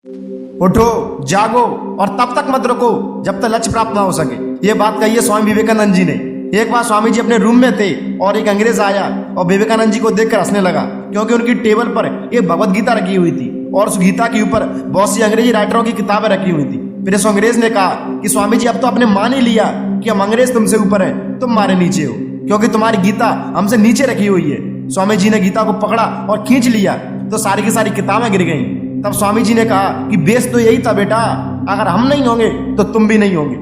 उठो, जागो और तब तक मत रुको जब तक लक्ष्य प्राप्त ना हो सके। ये बात कही है स्वामी विवेकानंद जी ने। एक बार स्वामी जी अपने रूम में थे और एक अंग्रेज आया और विवेकानंद जी को देखकर हंसने लगा, क्योंकि उनकी टेबल पर एक भगवत गीता रखी हुई थी और उस गीता के ऊपर बहुत सी अंग्रेजी राइटरों की किताबें रखी हुई थी। फिर इस अंग्रेज ने कहा कि स्वामी जी, अब तो आपने मान ही लिया कि हम अंग्रेज तुमसे ऊपर है, तुम हमारे नीचे हो, क्योंकि तुम्हारी गीता हमसे नीचे रखी हुई है। स्वामी जी ने गीता को पकड़ा और खींच लिया तो सारी की सारी किताबें गिर गईं। तब स्वामी जी ने कहा कि बेस तो यही था बेटा, अगर हम नहीं होंगे तो तुम भी नहीं होंगे।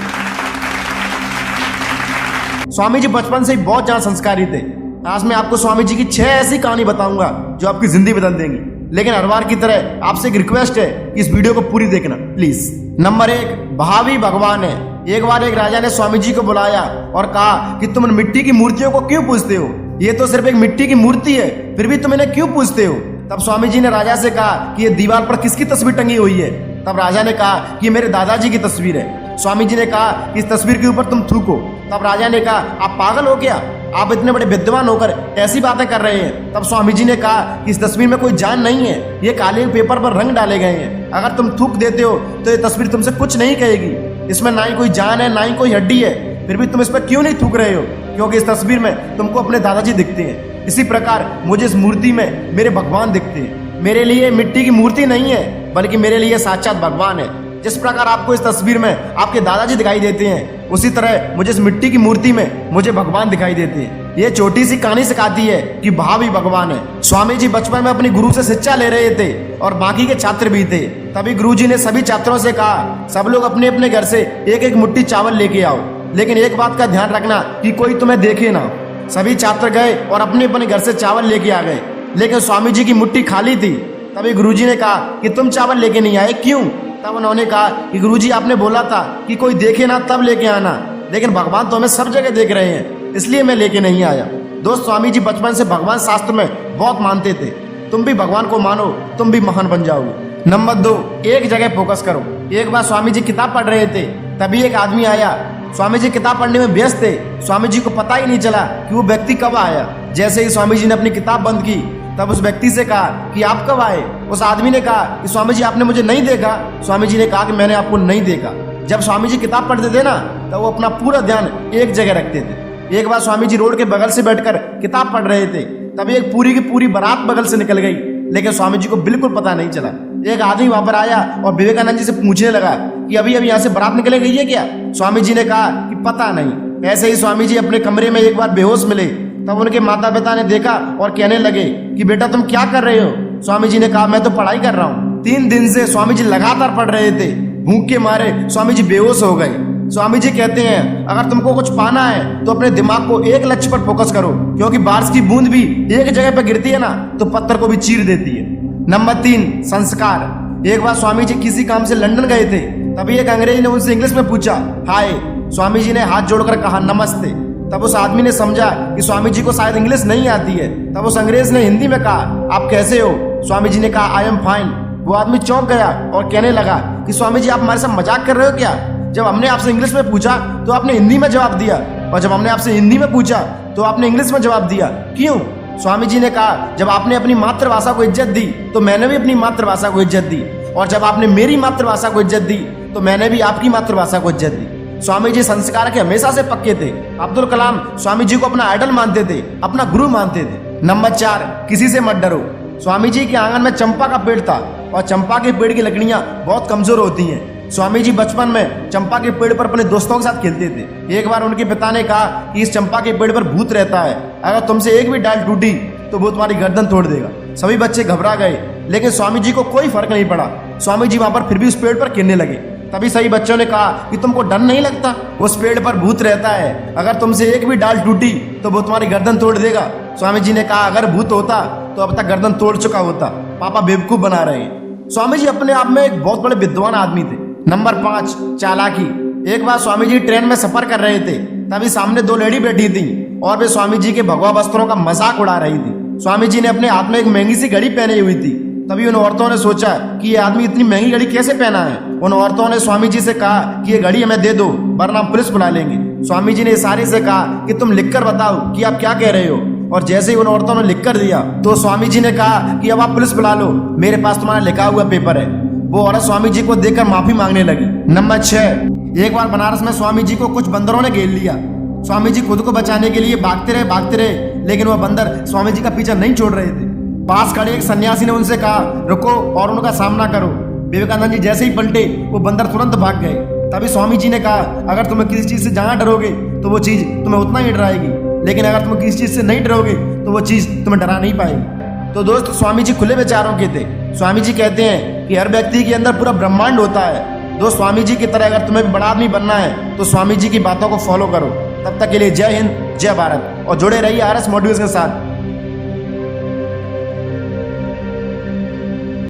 स्वामी जी बचपन से ही बहुत ज्यादा संस्कारी थे। आज मैं आपको स्वामी जी की 6 ऐसी कहानी बताऊंगा जो आपकी जिंदगी बदल देंगी। लेकिन हर बार की तरह आपसे एक रिक्वेस्ट है कि इस वीडियो को पूरी देखना प्लीज। नंबर 1, भावी भगवान है। एक बार एक राजा ने स्वामी जी को बुलाया और कहा कि तुम मिट्टी की मूर्तियों को क्यों पूजते हो? ये तो सिर्फ एक मिट्टी की मूर्ति है, फिर भी तुम इन्हें क्यों पूजते हो? तब स्वामी जी ने राजा से कहा कि ये दीवार पर किसकी तस्वीर टंगी हुई है? तब राजा ने कहा कि ये मेरे दादाजी की तस्वीर है। स्वामी जी ने कहा कि इस तस्वीर के ऊपर तुम थूको। तब राजा ने कहा, आप पागल हो क्या? आप इतने बड़े विद्वान होकर ऐसी बातें कर रहे हैं। तब स्वामी जी ने कहा कि इस तस्वीर में कोई जान नहीं है, ये कालीन पेपर पर रंग डाले गए हैं। अगर तुम थूक देते हो तो ये तस्वीर तुमसे कुछ नहीं कहेगी। इसमें ना ही कोई जान है, ना ही कोई हड्डी है, फिर भी तुम इस पर क्यों नहीं थूक रहे हो? क्योंकि इस तस्वीर में तुमको अपने दादाजी दिखते हैं। इसी प्रकार मुझे इस मूर्ति में मेरे भगवान दिखते हैं। मेरे लिए मिट्टी की मूर्ति नहीं है, बल्कि मेरे लिए साक्षात भगवान है। जिस प्रकार आपको इस तस्वीर में आपके दादाजी दिखाई देते हैं, उसी तरह मुझे इस मिट्टी की मूर्ति में मुझे भगवान दिखाई देते हैं। ये छोटी सी कहानी सिखाती है कि भावी भगवान है। स्वामी जी बचपन में अपने गुरु से शिक्षा ले रहे थे और बाकी के छात्र भी थे। तभी गुरुजी ने सभी छात्रों से कहा, सब लोग अपने अपने घर से एक एक मुट्ठी चावल लेके आओ, लेकिन एक बात का ध्यान रखना कि कोई तुम्हें देखे ना। सभी छात्र गए और अपने अपने घर से चावल लेके आ गए, लेकिन स्वामी जी की मुट्ठी खाली थी। तभी गुरुजी ने कहा कि तुम चावल लेके नहीं आए, क्यों? तब उन्होंने कहा कि गुरुजी, आपने बोला था कि कोई देखे ना तब लेके आना, लेकिन भगवान तो हमें सब जगह देख रहे हैं, इसलिए मैं लेके नहीं आया। दोस्त, स्वामी जी बचपन से भगवान शास्त्र में बहुत मानते थे। तुम भी भगवान को मानो, तुम भी महान बन जाओगे। नंबर 2, एक जगह फोकस करो। एक बार स्वामी जी किताब पढ़ रहे थे, तभी एक आदमी आया। स्वामी जी किताब पढ़ने में व्यस्त थे, स्वामी जी को पता ही नहीं चला कि वो व्यक्ति कब आया। जैसे ही स्वामी जी ने अपनी किताब बंद की, तब उस व्यक्ति से कहा कि आप कब आए? उस आदमी ने कहा कि स्वामी जी, आपने मुझे नहीं देखा। स्वामी जी ने कहा कि मैंने आपको नहीं देखा। जब स्वामी जी किताब पढ़ते थे ना, तब वो अपना पूरा ध्यान एक जगह रखते थे। एक बार स्वामी जी रोड के बगल से बैठकर किताब पढ़ रहे थे, तभी एक पूरी की पूरी बारात बगल से निकल गई, लेकिन स्वामी जी को बिल्कुल पता नहीं चला। एक आदमी वहां पर आया और विवेकानंद जी से पूछने लगा कि अभी अभी यहाँ से बारात निकले गई है क्या? स्वामी जी ने कहा कि पता नहीं। ऐसे ही स्वामी जी अपने कमरे में एक बार बेहोश मिले। तब उनके माता पिता ने देखा और कहने लगे कि बेटा, तुम क्या कर रहे हो? स्वामी जी ने कहा, मैं तो पढ़ाई कर रहा हूँ। 3 दिन से स्वामी जी लगातार पढ़ रहे थे। भूख के मारे स्वामी जी बेहोश हो गए। स्वामी जी कहते हैं, अगर तुमको कुछ पाना है तो अपने दिमाग को एक लक्ष्य पर फोकस करो, क्योंकि बारिश की बूंद भी एक जगह पर गिरती है ना, तो पत्थर को भी चीर देती है। नंबर 3, संस्कार। एक बार स्वामी जी किसी काम से लंदन गए थे, तभी एक अंग्रेज ने उनसे इंग्लिश में पूछा, हाय। स्वामी जी ने हाथ जोड़कर कहा, नमस्ते। तब उस आदमी ने समझा कि स्वामी जी को शायद इंग्लिश नहीं आती है। तब उस अंग्रेज ने हिंदी में कहा, आप कैसे हो? स्वामी जी ने कहा, आई एम फाइन। वो आदमी चौंक गया और कहने लगा कि स्वामी जी, आप हमारे साथ मजाक कर रहे हो क्या? जब हमने आपसे इंग्लिश में पूछा तो आपने हिंदी में जवाब दिया, और जब हमने आपसे हिंदी में पूछा तो आपने इंग्लिश में जवाब दिया, क्यों? स्वामी जी ने कहा, जब आपने अपनी मातृभाषा को इज्जत दी तो मैंने भी अपनी मातृभाषा को इज्जत दी, और जब आपने मेरी मातृभाषा को इज्जत दी तो मैंने भी आपकी मातृभाषा को इज्जत दी। स्वामी जी संस्कार के हमेशा से पक्के थे। अब्दुल कलाम स्वामी जी को अपना आइडल मानते थे, अपना गुरु मानते थे। नंबर 4, किसी से मत डरो। स्वामी जी के आंगन में चंपा का पेड़ था, और चंपा के पेड़ की लकड़ियां बहुत कमजोर होती हैं। स्वामी जी बचपन में चंपा के पेड़ पर अपने दोस्तों के साथ खेलते थे। एक बार उनके पिता ने कहा कि इस चंपा के पेड़ पर भूत रहता है, अगर तुमसे एक भी डाल टूटी तो वो तुम्हारी गर्दन तोड़ देगा। सभी बच्चे घबरा गए, लेकिन स्वामी जी को कोई फर्क नहीं पड़ा। स्वामी जी वहां पर फिर भी उस पेड़ पर खेलने लगे। तभी सही बच्चों ने कहा कि तुमको डर नहीं लगता? उस पेड़ पर भूत रहता है, अगर तुमसे एक भी डाल टूटी तो वो तुम्हारी गर्दन तोड़ देगा। स्वामी जी ने कहा, अगर भूत होता तो अब तक गर्दन तोड़ चुका होता, पापा बेवकूफ बना रहे हैं। स्वामी जी अपने आप में एक बहुत बड़े विद्वान आदमी थे। नंबर 5, चालाकी। एक बार स्वामी जी ट्रेन में सफर कर रहे थे, तभी सामने 2 लेडी बैठी थी और वे स्वामी जी के भगवा वस्त्रों का मजाक उड़ा रही थी। स्वामी जी ने अपने हाथ में एक महंगी सी घड़ी पहनी हुई थी। तभी उन औरतों ने सोचा कि ये आदमी इतनी महंगी घड़ी कैसे पहना है। उन औरतों ने स्वामी जी से कहा कि ये घड़ी हमें दे दो, वरना हम पुलिस बुला लेंगे। स्वामी जी ने इशारे से कहा कि तुम लिखकर बताओ कि आप क्या कह रहे हो, और जैसे ही उन औरतों ने लिख कर दिया तो स्वामी जी ने कहा कि अब आप पुलिस बुला लो, मेरे पास तुम्हारा लिखा हुआ पेपर है। वो औरत स्वामी जी को देखकर माफी मांगने लगी। नंबर 6, एक बार बनारस में स्वामी जी को कुछ बंदरों ने घेर लिया। स्वामी जी खुद को बचाने के लिए भागते रहे, लेकिन वह बंदर स्वामी जी का पीछा नहीं छोड़ रहे थे। पास खड़े एक सन्यासी ने उनसे कहा, रुको और उनका सामना करो। विवेकानंद जी जैसे ही पलटे, वो बंदर तुरंत भाग गए। तभी स्वामी जी ने कहा, अगर तुम्हें किसी चीज से जहां डरोगे तो वो चीज तुम्हें उतना ही डराएगी, लेकिन अगर तुम किसी चीज से नहीं डरोगे तो वो चीज तुम्हें डरा नहीं पाएगी। तो दोस्त, स्वामी जी खुले विचारों के थे। स्वामी जी कहते हैं कि हर व्यक्ति के अंदर पूरा ब्रह्मांड होता है। दोस्त, स्वामी जी की तरह अगर तुम्हें भी बड़ा आदमी बनना है तो स्वामी जी की बातों को फॉलो करो। तब तक के लिए जय हिंद, जय भारत, और जुड़े रहिए RS मोटिवेशन के साथ।